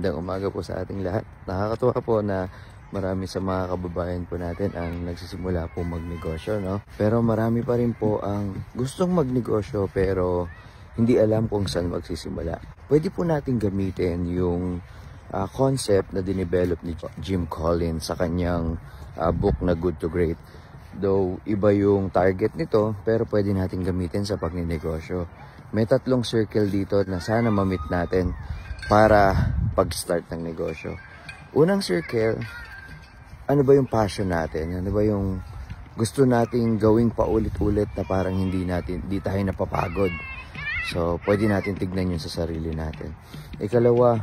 Magandang umaga po sa ating lahat. Nakakatuwa po na marami sa mga kababayan po natin ang nagsisimula po magnegosyo, no? Pero marami pa rin po ang gustong magnegosyo pero hindi alam kung saan magsisimula. Pwede po natin gamitin yung concept na dinevelop ni Jim Collins sa kanyang book na Good to Great. Though iba yung target nito, pero pwede natin gamitin sa pagninegosyo. May tatlong circle dito na sana ma-meet natin para pag-start ng negosyo. Unang circle, ano ba yung passion natin? Ano ba yung gusto nating gawing paulit-ulit na parang hindi tayo napapagod? So, pwede natin tignan yun sa sarili natin. Ikalawa,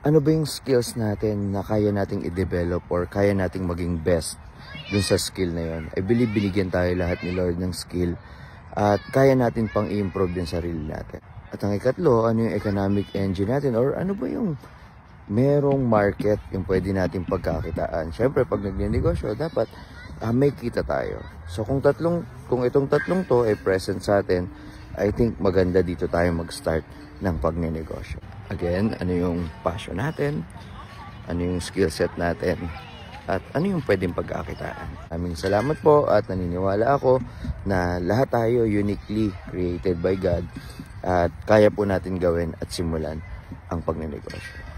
ano ba yung skills natin na kaya nating i-develop or kaya nating maging best dun sa skill na yun? I believe binigyan tayo lahat ni Lord ng skill at kaya natin pang i-improve yung sarili natin. At ang ikatlo, ano yung economic engine natin or ano ba yung merong market yung pwede natin pagkakitaan? Siyempre, pag nagnegosyo, dapat may kita tayo. So, kung itong tatlong to ay present sa atin, I think maganda dito tayo mag-start ng pagnenegosyo. Again, ano yung passion natin? Ano yung skill set natin? At ano yung pwedeng pagkakitaan? Maraming salamat po at naniniwala ako na lahat tayo uniquely created by God at kaya po natin gawin at simulan ang pagnenegosyo.